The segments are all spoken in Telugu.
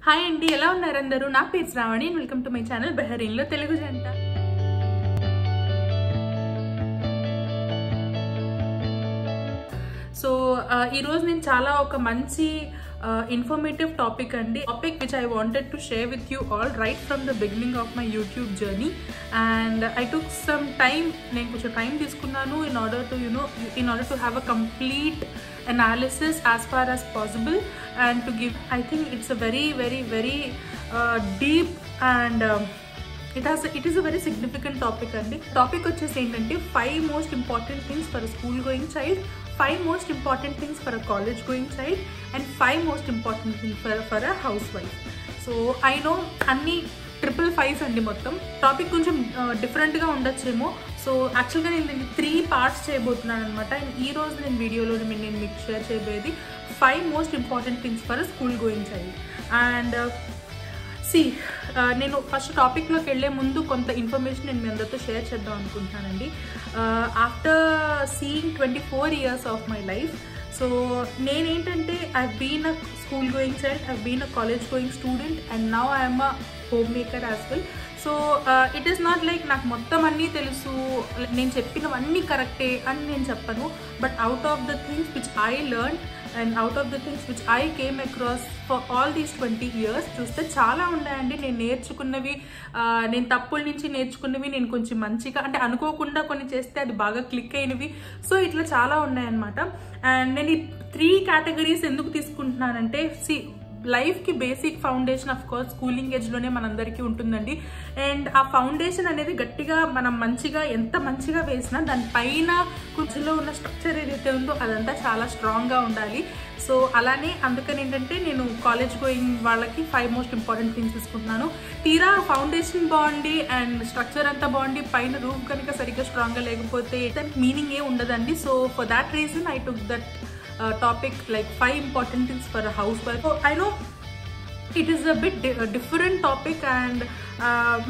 హాయ్ అండి, ఎలా ఉన్నారు అందరూ? నా పేరు Sravani. Welcome to my channel బెహరీన్లో తెలుగు జంట. సో ఈరోజు నేను చాలా ఒక మంచి informative topic అండి. Topic which I wanted to share with you all right from the beginning of my YouTube journey, and I took some time. నేను కొంచెం టైం తీసుకున్నాను in order to have a complete analysis as far as possible and to give. I think it's a very deep and it is a very significant topic అండి. టాపిక్ వచ్చేసి ఏంటంటే 5 most important things for a school going child, 5 most important things for a college going child, and 5 most important things for a housewife. So I know అన్ని 555 అండి. మొత్తం టాపిక్ కొంచెం డిఫరెంట్గా ఉండొచ్చేమో. సో యాక్చువల్గా నేను 3 parts చేయబోతున్నాను అనమాట. అండ్ ఈరోజు నేను వీడియోలో నేను మీకు షేర్ చేయబోయేది 5 most important things for a school going child. And నేను ఫస్ట్ టాపిక్లోకి వెళ్ళే ముందు కొంత ఇన్ఫర్మేషన్ నేను మీ అందరితో షేర్ చేద్దాం అనుకుంటున్నానండి. After seeing 24 years of my life, so నేనేంటంటే I been a school going child, I been a college going student, and now I'm a home maker as well. So it is not like నాకు మొత్తం అన్నీ తెలుసు, నేను చెప్పినవన్నీ కరెక్టే అని నేను చెప్పను. But out of the things which I learn and out of the things which I came across for all these 20 years, చూస్తే చాలా ఉన్నాయండి. నేను నేర్చుకున్నవి, నేను తప్పుల నుంచి నేర్చుకున్నవి, నేను కొంచెం మంచిగా అంటే అనుకోకుండా కొన్ని చేస్తే అది బాగా క్లిక్ అయినవి. సో ఇట్లా చాలా ఉన్నాయన్నమాట. అండ్ నేను ఈ 3 categories ఎందుకు తీసుకుంటున్నానంటే, లైఫ్కి basic foundation of course schooling ఏజ్లోనే మనందరికీ ఉంటుందండి. అండ్ ఆ ఫౌండేషన్ అనేది గట్టిగా మనం ఎంత మంచిగా వేసినా దానిపైన కుర్చీలో ఉన్న స్ట్రక్చర్ ఏదైతే ఉందో అదంతా చాలా స్ట్రాంగ్గా ఉండాలి. సో అలానే అందుకని ఏంటంటే నేను కాలేజ్ గోయింగ్ వాళ్ళకి 5 most important things తీసుకుంటున్నాను. తీరా ఫౌండేషన్ బాగుండి అండ్ స్ట్రక్చర్ అంతా బాగుండి పైన రూఫ్ కనుక సరిగ్గా స్ట్రాంగ్గా లేకపోతే దానికి మీనింగ్ ఏ ఉండదండి. So for that reason I took that topic, like 5 important things for a housewife. So I know it is a bit different topic, and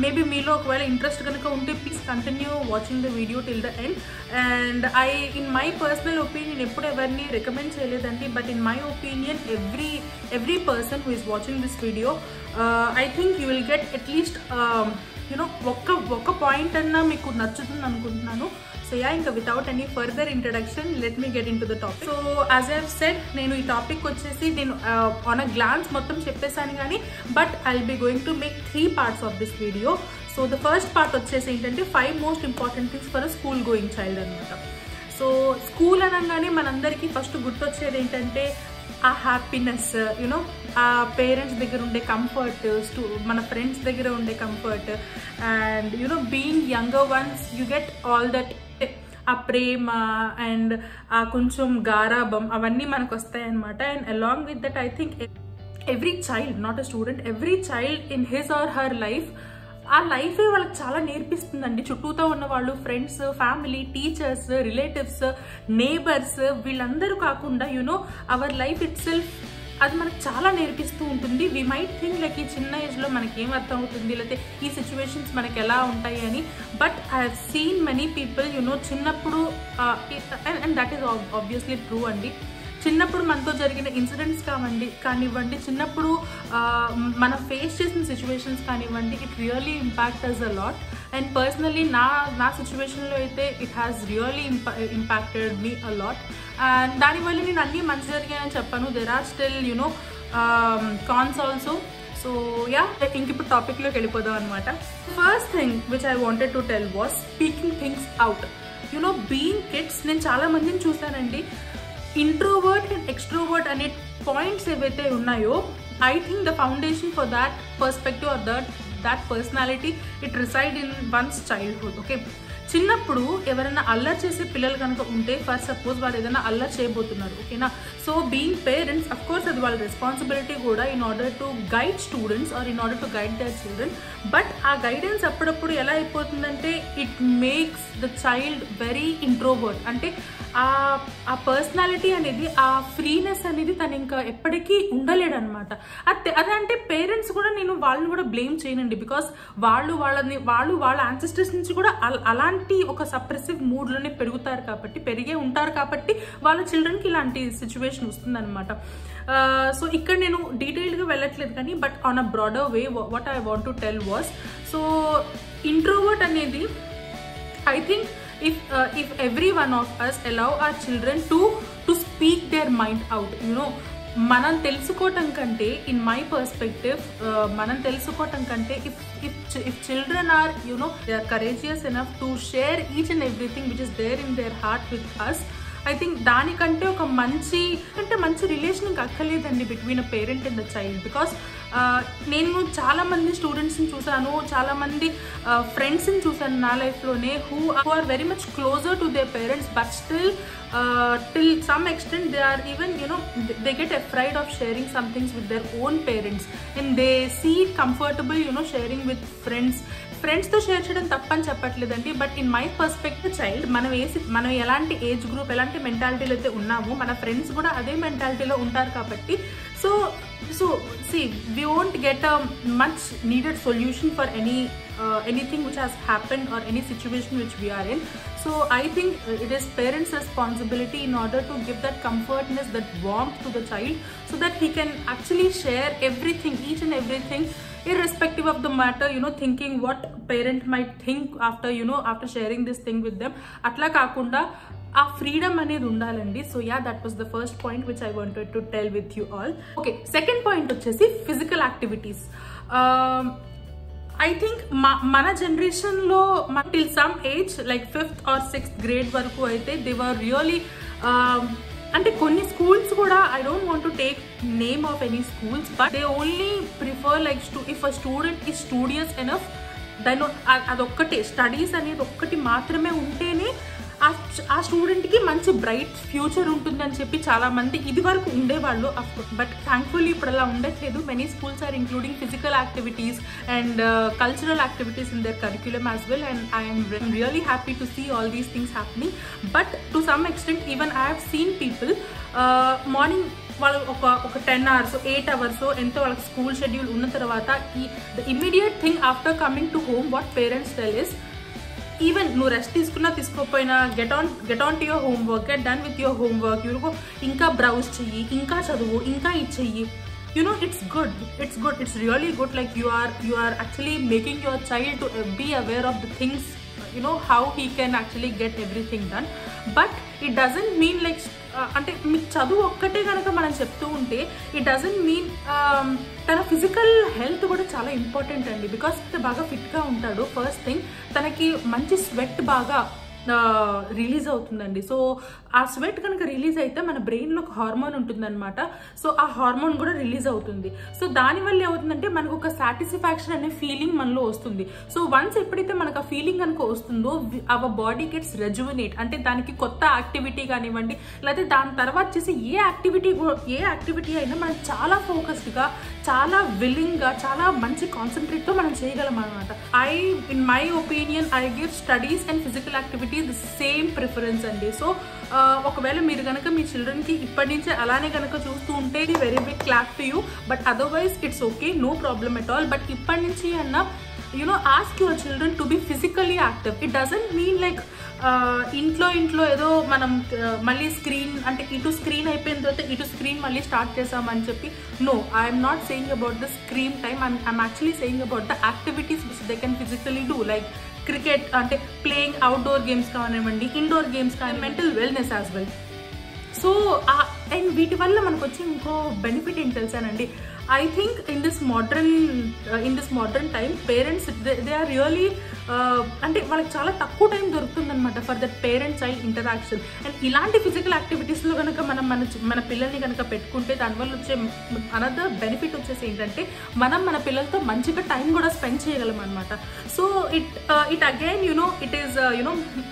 maybe meelo okavela interest ganaka unte please continue watching the video till the end. And I, in my personal opinion, eppudu evarni recommend cheyaledandi, but in my opinion every person who is watching this video, I think you will get at least oka point anna meeku nachutund anukuntunnanu. So yeah, ఇంకా without any further introduction, let me get into the topic. So as I have said, నేను ఈ టాపిక్ వచ్చేసి నేను on a glance మొత్తం చెప్పేసాను కానీ, but I'll be going to make 3 parts of this video. So the first part వచ్చేసి ఏంటంటే 5 most important things for a school going child అనమాట. సో స్కూల్ అనగానే మనందరికీ ఫస్ట్ గుర్తొచ్చేది ఏంటంటే ఆ హ్యాపీనెస్, ఆ పేరెంట్స్ దగ్గర ఉండే కంఫర్ట్, మన ఫ్రెండ్స్ దగ్గర ఉండే comfort, and being younger once you get all that, ఆ ప్రేమ అండ్ ఆ కొంచెం గారాబం అవన్నీ మనకు వస్తాయి అనమాట. And along with that I think every child, not a student, every child in his or her life ఆ లైఫే వాళ్ళకి చాలా నేర్పిస్తుందండి. చుట్టూతో ఉన్న వాళ్ళు, friends, family, teachers, relatives, neighbours, వీళ్ళందరూ కాకుండా అవర్ లైఫ్ ఇట్ సెల్ఫ్ అది మనకు చాలా నేర్పిస్తూ ఉంటుంది. వీ మైట్ థింక్ లైక్ ఈ చిన్న ఏజ్లో మనకి ఏం అర్థం అవుతుంది, లేకపోతే ఈ సిచ్యువేషన్స్ మనకి ఎలా ఉంటాయి అని. But I have seen many people చిన్నప్పుడు, and that is obviously true అండి. చిన్నప్పుడు మనతో జరిగిన ఇన్సిడెంట్స్ కానివ్వండి, చిన్నప్పుడు మనం ఫేస్ చేసిన సిచ్యువేషన్స్ కానివ్వండి, it really impact us a lot. And personally నా సిచ్యువేషన్లో అయితే it has really impacted me a lot. And దానివల్ల నేను అన్నీ మంచి జరిగాయని చెప్పాను. There are still cons also. So yeah, ఇంక ఇప్పుడు టాపిక్లోకి వెళ్ళిపోదాం అనమాట. First thing which I wanted to tell was speaking things out. Being kids, నేను చాలా మందిని చూసానండి, ఇంట్రోవర్ట్ అండ్ ఎక్స్ట్రోవర్ట్ అనే పాయింట్స్ ఏవైతే ఉన్నాయో, I think the foundation for that perspective are that personality, it reside in one's childhood. Okay, చిన్నప్పుడు ఎవరైనా అల్లరి చేసే పిల్లలు కనుక ఉంటే, ఫర్ సపోజ్ వాళ్ళు ఏదైనా అల్లరి చేయబోతున్నారు, ఓకేనా. So being parents, of course అది వాళ్ళ రెస్పాన్సిబిలిటీ కూడా in order to guide students or in order to guide their children. But ఆ గైడెన్స్ అప్పుడప్పుడు ఎలా అయిపోతుందంటే it makes the child very introvert. అంటే ఆ పర్సనాలిటీ అనేది, ఆ ఫ్రీనెస్ అనేది తను ఇంకా ఎప్పటికీ ఉండలేడు అనమాట. అదే అంటే పేరెంట్స్ కూడా, నేను వాళ్ళని కూడా బ్లేమ్ చేయనండి, బికాస్ వాళ్ళ యాన్సిస్టర్స్ నుంచి కూడా అలానే అలాంటి ఒక సప్రెసివ్ మూడ్లోనే పెరిగే ఉంటారు కాబట్టి వాళ్ళ చిల్డ్రన్కి ఇలాంటి సిచ్యువేషన్ వస్తుందన్నమాట. సో ఇక్కడ నేను డీటెయిల్గా వెళ్ళట్లేదు కానీ but on a broader way what I want to tell was, so introvert అనేది I think if every one of us allow our children to speak their mind out, మనం తెలుసుకోవటం కంటే, ఇన్ మై పర్స్పెక్టివ్, మనం తెలుసుకోవటం కంటే if children are they are courageous enough to share each and everything which is there in their heart with us, I think దానికంటే ఒక మంచి రిలేషన్ ఇంకా అక్కర్లేదండి between a parent and the child. Because నేను చాలామంది స్టూడెంట్స్ని చూసాను, చాలామంది ఫ్రెండ్స్ని చూసాను నా లైఫ్లోనే who are very much closer to their parents, but still till some extent they are even they get afraid of sharing some things with their own parents, and they see comfortable sharing with ఫ్రెండ్స్తో షేర్ చేయడం తప్పని చెప్పట్లేదండి. But in my perspective child మనం ఎలాంటి ఏజ్ గ్రూప్, ఎలాంటి మెంటాలిటీలో అయితే ఉన్నామో మన ఫ్రెండ్స్ కూడా అదే మెంటాలిటీలో ఉంటారు కాబట్టి so see, we won't get a much needed solution for anything which has happened or any situation which we are in. So I think it is parents' responsibility in order to give that comfortness, that warmth to the child, so that he can actually share everything, each and everything, irrespective of the matter, thinking what parent might think after sharing this thing with them. Atla kaakunda ఆ ఫ్రీడమ్ అనేది ఉండాలండి. So yeah, that was the first point which I wanted to tell with you all. Okay, second point వచ్చేసి ఫిజికల్ యాక్టివిటీస్. ఐ థింక్ మన జనరేషన్లో till some age like 5th or 6th grade వరకు అయితే దే వర్ రియలీ, అంటే కొన్ని స్కూల్స్ కూడా, I don't want to take name of any schools, but they only prefer like if a student is studious enough, దాని అదొక్కటే, స్టడీస్ అనేది ఒక్కటి మాత్రమే ఉంటేనే ఆ స్టూడెంట్కి మంచి బ్రైట్ ఫ్యూచర్ ఉంటుందని చెప్పి చాలామంది ఇది వరకు ఉండేవాళ్ళు. బట్ థ్యాంక్ఫుల్లీ ఇప్పుడు అలా ఉండట్లేదు. Many schools are including physical activities and cultural activities in their curriculum as well, and I'm really happy to see all these things happening. But to some extent even I have seen people morning వాళ్ళు ఒక 10 hours 8 hours ఎంతో వాళ్ళకి స్కూల్ షెడ్యూల్ ఉన్న తర్వాత the immediate thing after coming to home what parents tell is, even నువ్వు రెస్ట్ తీసుకున్నా తీసుకోకపోయినా get on to your homework, get done with your homework, ఇంకా బ్రౌజ్ చెయ్యి, ఇంకా చదువు, ఇంకా ఇది చెయ్యి. It's good, it's really good. Like you are actually making your child to be aware of the things, how he can actually get everything done. But it doesn't mean like అంటే మీకు చదువు ఒక్కటే కనుక మనం చెప్తూ ఉంటే ఇట్ డజంట్ మీన్ తన ఫిజికల్ హెల్త్ కూడా చాలా ఇంపార్టెంట్ అండి. బికాస్ బాగా ఫిట్గా ఉంటాడు, ఫస్ట్ థింగ్ తనకి మంచి స్వెట్ బాగా రిలీజ్ అవుతుందండి. సో ఆ స్వెట్ కనుక రిలీజ్ అయితే మన బ్రెయిన్లో ఒక హార్మోన్ ఉంటుందన్నమాట. సో ఆ హార్మోన్ కూడా రిలీజ్ అవుతుంది. సో దానివల్ల ఏమవుతుందంటే మనకు ఒక సాటిస్ఫాక్షన్ అనే ఫీలింగ్ మనలో వస్తుంది. సో వన్స్ ఎప్పుడైతే మనకు ఆ ఫీలింగ్ కనుక వస్తుందో అవర్ బాడీ గెట్స్ రెజ్యువినేట్, అంటే దానికి కొత్త యాక్టివిటీ కానివ్వండి, లేకపోతే దాని తర్వాత చేసే ఏ యాక్టివిటీ అయినా మనం చాలా ఫోకస్డ్గా, చాలా విల్లింగ్గా, చాలా మంచి కాన్సన్ట్రేట్తో మనం చేయగలం అనమాట. In my opinion I give studies and physical activity the same preference అండి. సో ఒకవేళ మీరు కనుక మీ చిల్డ్రన్కి ఇప్పటి నుంచే అలానే కనుక చూస్తూ ఉంటే ఇది very big clap to you. But otherwise it's okay, no problem at all. But ఇప్పటి నుంచి అన్న ask your children to be physically active. It doesn't mean like ఇంట్లో ఏదో మనం మళ్ళీ స్క్రీన్, అంటే ఇటు స్క్రీన్ అయిపోయిన తర్వాత ఇటు స్క్రీన్ మళ్ళీ స్టార్ట్ చేసామని చెప్పి. No, I'm not saying about the screen time, I'm actually saying about the activities which they can physically do, like cricket, అంటే ప్లేయింగ్ అవుట్డోర్ గేమ్స్ కానివ్వండి, ఇండోర్ గేమ్స్ కానీ, mental wellness as well. So and వీటి వల్ల మనకు వచ్చే ఇంకో బెనిఫిట్ ఏంటి తెలుసానండి, I think in this modern time parents they are really అంటే వాళ్ళకి చాలా తక్కువ టైం దొరుకుతుందన్నమాట for that parent child interaction. And ఇలాంటి ఫిజికల్ యాక్టివిటీస్లో కనుక మన పిల్లల్ని కనుక పెట్టుకుంటే దానివల్ల వచ్చే అనదర్ బెనిఫిట్ వచ్చేసి ఏంటంటే మనం మన పిల్లలతో మంచిగా టైం కూడా స్పెండ్ చేయగలం అనమాట. So it again it is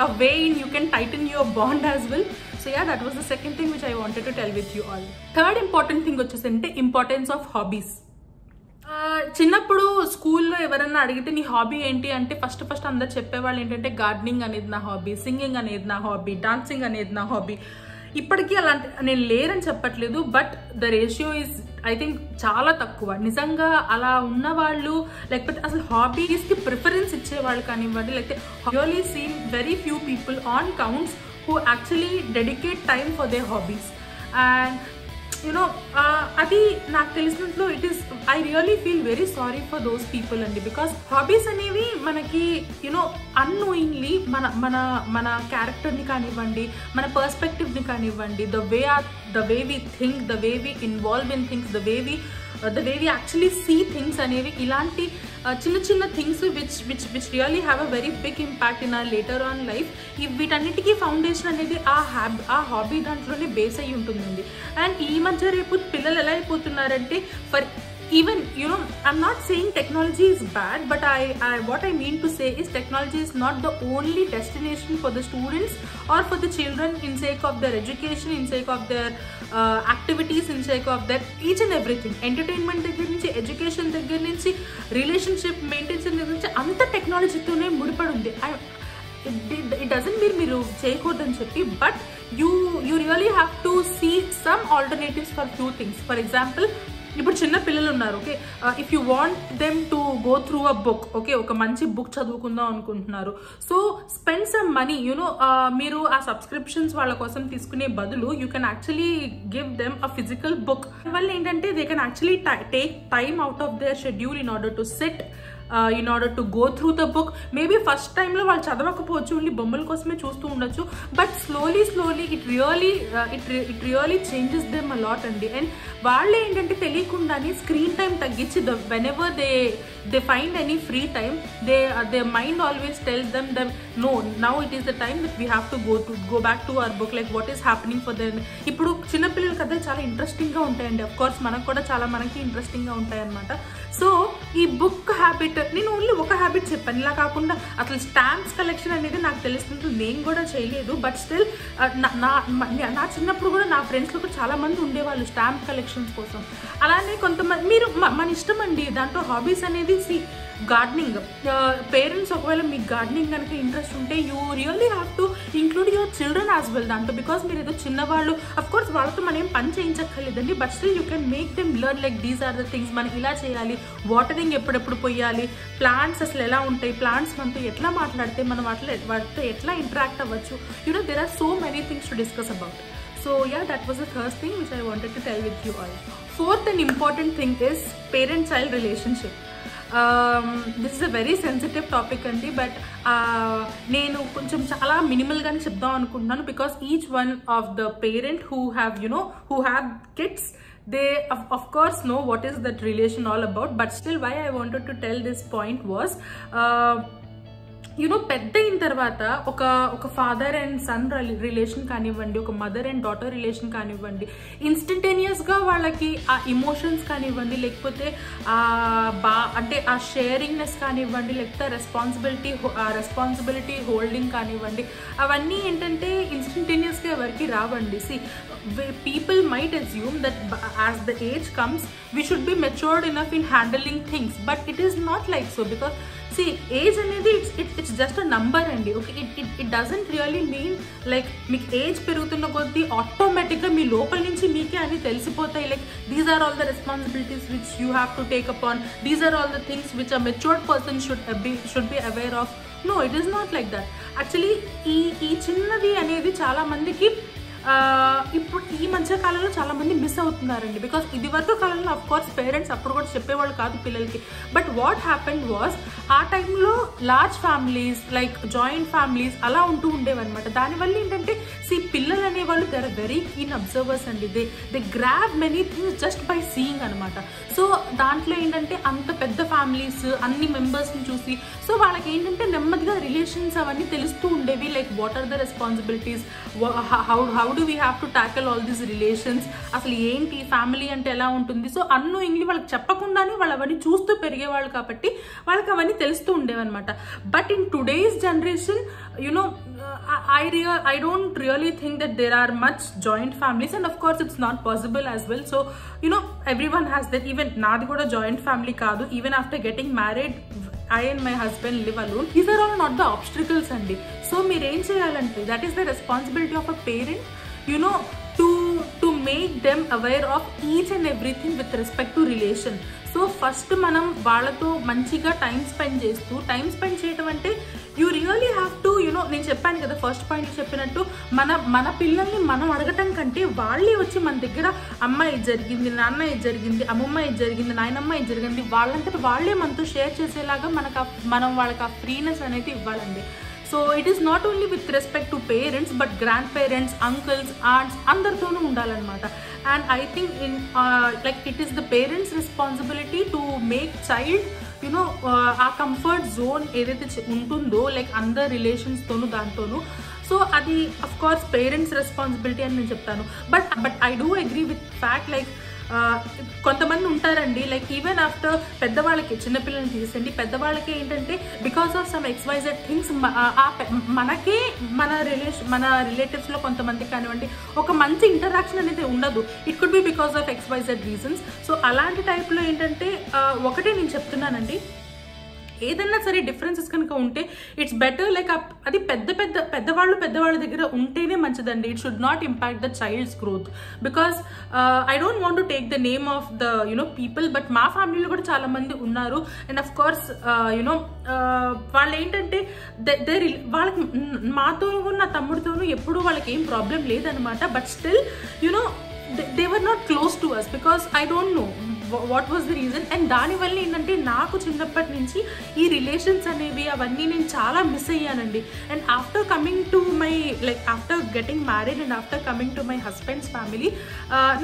a way in you can tighten your bond as well. So yeah, that was the second thing which I wanted to tell with you all. Third important thing వచ్చేసంటే ఇంపార్టెన్స్ ఆఫ్ హాబీస్. చిన్నప్పుడు స్కూల్లో ఎవరన్నా అడిగితే నీ హాబీ ఏంటి అంటే ఫస్ట్ అందరు చెప్పేవాళ్ళు ఏంటంటే గార్డెనింగ్ అనేది నా హాబీ, సింగింగ్ అనేది నా హాబీ, డాన్సింగ్ అనేది నా హాబీ. ఇప్పటికీ అలాంటి నేను లేరని చెప్పట్లేదు, but the ratio is I think చాలా తక్కువ నిజంగా అలా ఉన్న వాళ్ళు, లేకపోతే అసలు హాబీస్కి ప్రిఫరెన్స్ ఇచ్చేవాళ్ళు కానివ్వండి, లేకపోతే really seen very few people on counts who actually dedicate time for their hobbies. And అది నాకు తెలిసినట్లు I really feel very sorry for those people అండి, బికాస్ హాబీస్ అనేవి మనకి అన్నోయింగ్లీ మన క్యారెక్టర్ని కానివ్వండి, మన పర్స్పెక్టివ్ని కానివ్వండి, the way we think, the way we involve in things, the way we actually see things అనేవి, ఇలాంటి చిన్న things which really have a very big impact in our later on life. వీటన్నిటికీ ఫౌండేషన్ అనేది ఆ హాబీ దాంట్లోనే బేస్ అయ్యి ఉంటుందండి. అండ్ ఈ మధ్య రేపు పిల్లలు ఎలా అయిపోతున్నారంటే, for even I'm not saying technology is bad, but what I mean to say is technology is not the only destination for the students or for the children in sake of their education, in sake of their activities, in sake of their each and everything. Entertainment దగ్గర నుంచి, ఎడ్యుకేషన్ దగ్గర నుంచి, రిలేషన్షిప్ మెయింటెన్స్ దగ్గర నుంచి అంత టెక్నాలజీతోనే ముడిపడి ఉంది. It doesn't mean మీరు చేయకూడదని చెప్పి, but you really have to see some alternatives for few things. For example, ఇప్పుడు చిన్న పిల్లలు ఉన్నారు, okay, if you want them to go through a book, okay, ఒక మంచి బుక్ చదువుకుందాం అనుకుంటున్నారు, సో స్పెండ్ సమ్ మనీ, మీరు ఆ సబ్స్క్రిప్షన్స్ వాళ్ళ కోసం తీసుకునే బదులు you can actually give them a physical book. వల్ల ఏంటంటే they can actually take time out of their schedule in order to SIT, in order to go through the book. Maybe first time lo వాళ్ళు చదవకపోవచ్చు, ఓన్లీ బొమ్మల కోసమే చూస్తూ ఉండొచ్చు, but slowly it really changes them a lot అండి. అండ్ వాళ్ళు ఏంటంటే తెలియకుండానే స్క్రీన్ టైం తగ్గించి, whenever they find any free time, their mind always tells them no, now it is the time that we have to go back to our book, like what is happening for them. ఇప్పుడు చిన్నపిల్లల కథ చాలా ఇంట్రెస్టింగ్గా ఉంటాయండి, అఫ్ కోర్స్ మనకు కూడా చాలా మనకి ఇంట్రెస్టింగ్గా ఉంటాయి అనమాట. సో ఈ బుక్ హ్యాబిట్, నేను ఓన్లీ ఒక హ్యాబిట్ చెప్పాను, ఇలా కాకుండా అసలు స్టాంప్స్ కలెక్షన్ అనేది నాకు తెలిసినట్టు నేను కూడా చేయలేదు, బట్ స్టిల్ నా చిన్నప్పుడు కూడా నా ఫ్రెండ్స్లో కూడా చాలా మంది ఉండేవాళ్ళు స్టాంప్ కలెక్షన్స్ కోసం. అలానే కొంతమంది, మీరు మన ఇష్టం అండి దాంట్లో హాబీస్ అనేది. గార్డెనింగ్, పేరెంట్స్ ఒకవేళ మీకు గార్డెనింగ్ కనుక ఇంట్రెస్ట్ ఉంటే you really have to include your children as well దాంట్లో, బికాస్ మీరు ఏదో చిన్నవాళ్ళు, అఫ్ కోర్స్ వాళ్ళతో మనం ఏం పని చేయించక్కర్లేదండి, but still you can make them learn like these are the things, మనం ఇలా చేయాలి, వాటరింగ్ ఎప్పుడెప్పుడు పోయాలి, ప్లాంట్స్ అసలు ఎలా ఉంటాయి, ప్లాంట్స్ మనతో ఎట్లా మాట్లాడితే మనం వాటితో ఎట్లా ఇంటరాక్ట్ అవ్వచ్చు, there are so many things to discuss about. So yeah, that was the third thing which I wanted to tell with you all. Fourth and important thing is parent-child relationship. This is a very sensitive topic అండి, బట్ నేను కొంచెం చాలా మినిమల్గానే చెప్దాం అనుకుంటున్నాను, because each one of the parent who have kids, they of course know what is that relation all about, but still why I wanted to tell this point was, పెద్ద అయిన తర్వాత ఒక ఫాదర్ అండ్ సన్ రిలేషన్ కానివ్వండి, ఒక మదర్ అండ్ డాటర్ రిలేషన్ కానివ్వండి, ఇన్స్టంటేనియస్గా వాళ్ళకి ఆ ఇమోషన్స్ కానివ్వండి, లేకపోతే అంటే ఆ షేరింగ్నెస్ కానివ్వండి, లేకపోతే రెస్పాన్సిబిలిటీ హోల్డింగ్ కానివ్వండి, అవన్నీ ఏంటంటే ఇన్స్టంటేనియస్గా ఎవరికి రావండి. See people might assume that as the age comes we should be matured enough in handling things, but it is not like so, because see age anedi it's just a number andi, okay, it doesn't really mean like meek age perugutunna koddi automatic ga mee lopal nunchi meeke ani telisipotayi, like these are all the responsibilities which you have to take upon, these are all the things which a matured person should be aware of. No, it is not like that. Actually ee chinnadi anedi chaala mandiki ఇప్పుడు ఈ మధ్య కాలంలో చాలా మంది మిస్ అవుతున్నారండి, బికాస్ ఇది వరకు కాలంలో అఫ్ కోర్స్ పేరెంట్స్ అప్పుడు కూడా చెప్పేవాళ్ళు కాదు పిల్లలకి, బట్ వాట్ హ్యాపెండ్ వాజ్ ఆ టైంలో large families like joint families అలా ఉంటూ ఉండేవన్నమాట. దానివల్ల ఏంటంటే పిల్లలు అనేవాళ్ళు they are very keen observers అండి, they grab many things just by seeing అనమాట. సో దాంట్లో ఏంటంటే అంత పెద్ద ఫ్యామిలీస్ అన్ని మెంబర్స్ని చూసి సో వాళ్ళకి ఏంటంటే నెమ్మదిగా రిలేషన్స్ అవన్నీ తెలుస్తూ ఉండేవి, like what are the responsibilities, how do we have to tackle all these relations, అసలు ఏంటి ఫ్యామిలీ అంటే ఎలా ఉంటుంది. సో అన్నోయింగ్లీ వాళ్ళకి చెప్పకుండానే వాళ్ళు అవన్నీ చూస్తూ పెరిగేవాళ్ళు కాబట్టి వాళ్ళకి అవన్నీ తెలుస్తూ ఉండేవన్నమాట. But in today's generation I don't really think that there are much joint families, and of course it's not possible as well. So everyone has that. Even naadi kuda joint family kaadu, even after getting married I and my husband live alone. These are all not the obstacles andi. So meer em cheyalante, that is the responsibility of a parent, to make them aware of each and everything with respect to relation. So first మనం వాళ్ళతో మంచిగా టైం స్పెండ్ చేయడం అంటే యూ రియలీ హ్యావ్ టు నేను చెప్పాను కదా ఫస్ట్ పాయింట్ చెప్పినట్టు మన పిల్లల్ని మనం అడగటం కంటే వాళ్ళే వచ్చి మన దగ్గర అమ్మ ఇది జరిగింది, నాన్న ఇది జరిగింది, అమ్మమ్మ ఇది జరిగింది, నాయనమ్మ ఇది జరిగింది, వాళ్ళంతటి వాళ్ళే మనతో షేర్ చేసేలాగా మనం వాళ్ళకి ఆ ఫ్రీనెస్ అనేది ఇవ్వాలండి. So it is not only with respect to parents but grand parents, uncles, aunts అందరితోనూ ఉండాలన్నమాట. And I think like it is the parents responsibility to make child ఆ కంఫర్ట్ జోన్ ఏదైతే ఉంటుందో లైక్ అందర్ రిలేషన్స్తోనూ దాంతోనూ. సో అది అఫ్ కోర్స్ పేరెంట్స్ రెస్పాన్సిబిలిటీ అని నేను చెప్తాను. But I do agree with fact like కొంతమంది ఉంటారండి లైక్ ఈవెన్ ఆఫ్టర్ పెద్దవాళ్ళకి, చిన్నపిల్లల్ని తీసేయండి, పెద్దవాళ్ళకి ఏంటంటే because of some XYZ things మనకే మన రిలేటివ్స్లో కొంతమంది కానివ్వండి ఒక మంచి ఇంటరాక్షన్ అనేది ఉండదు. It could be because of XYZ reasons. So అలాంటి టైప్లో ఏంటంటే ఒకటే నేను చెప్తున్నానండి, ఏదన్నా సరే డిఫరెన్సెస్ కనుక ఉంటే ఇట్స్ బెటర్ లైక్ అది పెద్దవాళ్ళ దగ్గర ఉంటేనే మంచిదండి. It should not impact the child's growth. Because I don't want to take the name of the people, but మా ఫ్యామిలీలో కూడా చాలా మంది ఉన్నారు. అండ్ అఫ్ కోర్స్ వాళ్ళు ఏంటంటే వాళ్ళకి మాతోనూ నా తమ్ముడితోనూ ఎప్పుడూ వాళ్ళకి ఏం ప్రాబ్లం లేదనమాట. But still they were not close to us because I don't know what was the reason. And దానివల్ల ఏంటంటే నాకు చిన్నప్పటి నుంచి ఈ రిలేషన్స్ అనేవి అవన్నీ నేను చాలా మిస్ అయ్యానండి. And after coming to my after getting married and after coming to my husband's family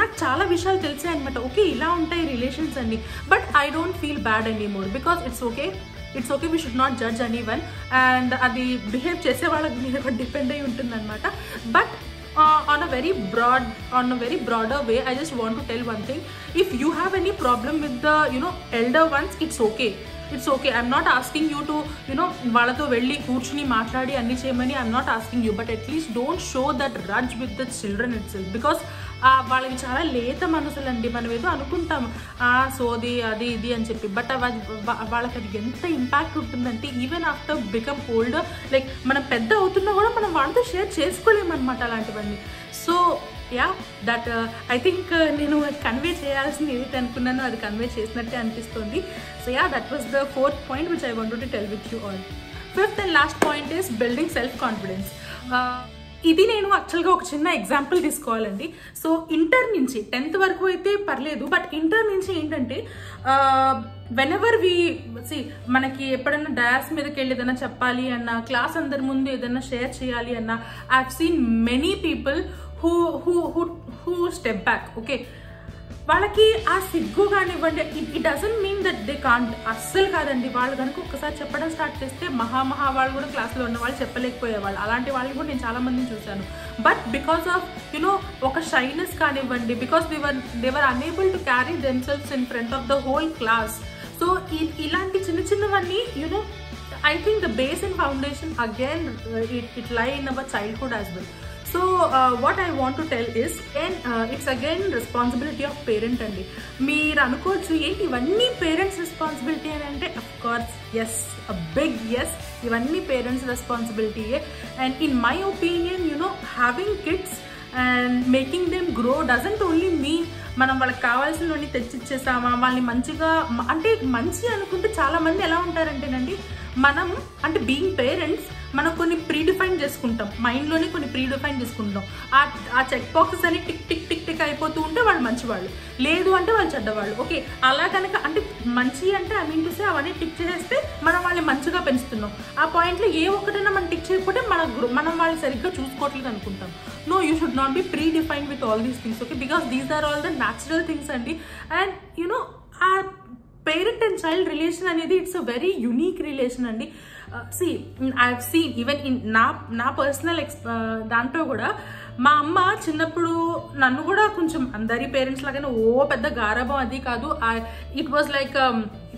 నాకు చాలా విషయాలు తెలిసాయి అనమాట. ఓకే ఇలా ఉంటాయి రిలేషన్స్ అన్ని. But I don't feel bad anymore because it's okay we should not judge anyone. And అది బిహేవ్ చేసే వాళ్ళ మీద డిపెండ్ అయి ఉంటుంది అనమాట. But on a very broader way, I just want to tell one thing. If you have any problem with the elder ones, it's okay. I'm not asking you to వాళ్ళతో వెళ్ళి కూర్చుని మాట్లాడి అన్ని చేయమని I'm not asking you, but at least don't show that grudge with the children itself because వాళ్ళవి చాలా లేత మనసులండి. మనం ఏదో అనుకుంటాం సోది అది ఇది అని చెప్పి, బట్ వాళ్ళకి అది ఎంత ఇంపాక్ట్ ఉంటుందంటే even after become older like మనం పెద్ద అవుతున్నా కూడా మనం వాళ్ళతో షేర్ చేసుకోలేమన్నమాట అలాంటివన్నీ. సో దట్ ఐ థింక్ నేను కన్వే చేయాల్సింది ఏదైతే అనుకున్నానో అది కన్వే చేసినట్టే అనిపిస్తుంది. So that was the 4th point which I wanted to tell with you all. 5th and last point is building self confidence. ఇది నేను యాక్చువల్గా ఒక చిన్న ఎగ్జాంపుల్ తీసుకోవాలండి. సో ఇంటర్ నుంచి 10th వరకు అయితే పర్లేదు, బట్ ఇంటర్ నుంచి ఏంటంటే వెనెవర్ మనకి ఎప్పుడైనా డయాస్ మీదకి వెళ్ళి ఏదైనా చెప్పాలి అన్నా, క్లాస్ అందరి ముందు ఏదైనా షేర్ చేయాలి అన్నా, I have seen many people who step back. Okay వాళ్ళకి ఆ సిగ్గు కానివ్వండి, it doesn't mean that they can't, అస్సలు కాదండి. వాళ్ళు కనుక ఒక్కసారి చెప్పడం స్టార్ట్ చేస్తే మహా వాళ్ళు కూడా క్లాస్లో ఉన్న వాళ్ళు చెప్పలేకపోయేవాళ్ళు. అలాంటి వాళ్ళని కూడా నేను చాలా మందిని చూశాను. బట్ బికాస్ ఆఫ్ ఒక షైనెస్ కానివ్వండి, because they were unable to carry themselves in front of the whole class. So ఇలాంటి చిన్నవన్నీ I think the base and foundation again it lie in our childhood as well. So what I want to tell is it's again responsibility of parent andi. Meer anukochu enti ivanni parents responsibility ani ante of course yes, a big yes, ivanni parents responsibility. And in my opinion having kids and making them grow doesn't only mean మనం వాళ్ళకి కావాల్సినవన్నీ తెచ్చిచ్చేసామా, వాళ్ళని మంచిగా అంటే మంచి అనుకుంటే చాలా మంది ఎలా ఉంటారంటేనండి, మనం అంటే బీయింగ్ పేరెంట్స్ మనం కొన్ని ప్రీడిఫైన్ చేసుకుంటాం, మైండ్లోనే కొన్ని ప్రీడిఫైన్ చేసుకుంటాం. ఆ చెక్ బాక్సెస్ అని టిక్ టిక్ టిక్ టిక్ అయిపోతూ ఉంటే వాళ్ళు మంచివాళ్ళు, లేదు అంటే వాళ్ళు చెడ్డవాళ్ళు. ఓకే అలా కనుక అంటే మంచి అంటే ఐ మీన్ టు సే అవన్నీ టిక్ చేస్తే మనం వాళ్ళని మంచిగా పెంచుతున్నాం. ఆ పాయింట్లో ఏ ఒక్కటైనా మనం టిక్ చేయకపోతే మనం వాళ్ళని సరిగ్గా చూసుకోవట్లేదు అనుకుంటాం. No, you should not be predefined with all these things, okay? Because these are all the natural things andi. And our parent and child relation anedi it's a very unique relation andi. See, I've seen even in na personal దాంట్లో కూడా మా అమ్మ చిన్నప్పుడు నన్ను కూడా కొంచెం అందరి పేరెంట్స్ లాగానే ఓ పెద్ద గారాబం అది కాదు. ఇట్ వాజ్ లైక్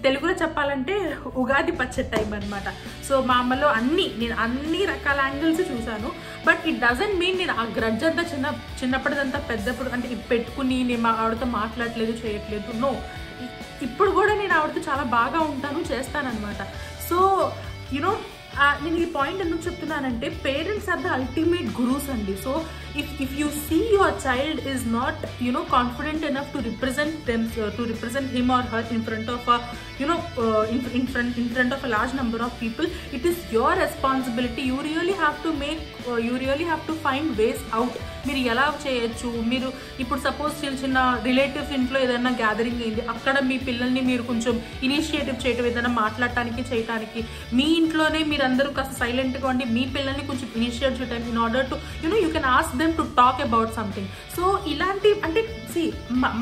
తెలుగులో చెప్పాలంటే ఉగాది పచ్చడి టైం అనమాట. సో మా అమ్మలో నేను అన్ని రకాల యాంగిల్స్ చూశాను. బట్ ఇట్ డజంట్ మీన్ నేను ఆ గ్రడ్జ్ అంతా చిన్నప్పటిదంతా పెద్దప్పుడు అంటే పెట్టుకుని నేను ఆవిడతో మాట్లాడలేదు చేయట్లేదు. నో, ఇప్పుడు కూడా నేను ఆవిడతో చాలా బాగా ఉంటాను చేస్తానన్నమాట. సో నేను ఈ పాయింట్ ఎందుకు చెప్తున్నానంటే parents are the ultimate gurus అండి. So if you see your child is not confident enough to represent him or her in front of in front of a large number of people, it is your responsibility. You really have to find ways out. మీరు ఎలా చేయొచ్చు, మీరు ఇప్పుడు సపోజ్ చిన్న రిలేటివ్స్ ఇంట్లో ఏదైనా గ్యాదరింగ్ అయింది, అక్కడ మీ పిల్లల్ని మీరు కొంచెం ఇనిషియేటివ్ చేయటం, ఏదైనా మాట్లాడటానికి చేయటానికి, మీ ఇంట్లోనే మీరు అందరూ కాస్త సైలెంట్గా ఉండి మీ పిల్లల్ని కొంచెం ఇనిషియేట్ చేయడం in order to you can ask them to talk about something. So ఇలాంటి అంటే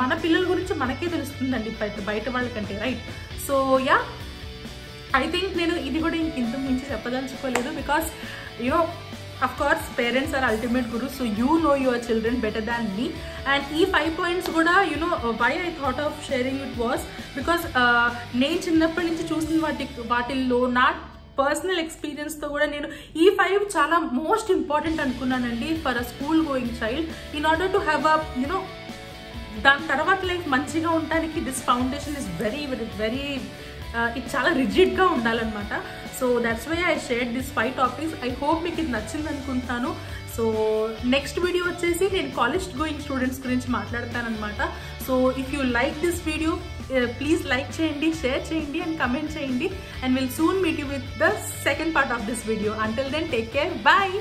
మన పిల్లల గురించి మనకే తెలుస్తుందండి బయట వాళ్ళకంటే, right? So ya, I think నేను ఇది కూడా ఇంత మించి చెప్పదలుచుకోలేదు. Because of course parents are ultimate gurus, so you know your children better than me. And ee 5 points kuda why I thought of sharing it was because నేను చిన్నప్పటి నుంచి చూసిన వాటిల్లో నా పర్సనల్ ఎక్స్పీరియన్స్ తో కూడా నేను ఈ 5 చాలా మోస్ట్ ఇంపార్టెంట్ అనుకున్నానండి for a school going child in order to have a దాని తర్వాత లైఫ్ మంచిగా ఉండడానికి this foundation is very very very ఇది చాలా రిజిడ్గా ఉండాలన్నమాట. So that's why I shared this 5 topics. I hope మీకు ఇది నచ్చింది అనుకుంటాను. సో నెక్స్ట్ వీడియో వచ్చేసి నేను కాలేజ్ గోయింగ్ స్టూడెంట్స్ గురించి మాట్లాడతానమాట. So if you like this video please like చేయండి, షేర్ చేయండి అండ్ కమెంట్ చేయండి. And will soon meet you with the second part of this video. Until then take care, bye.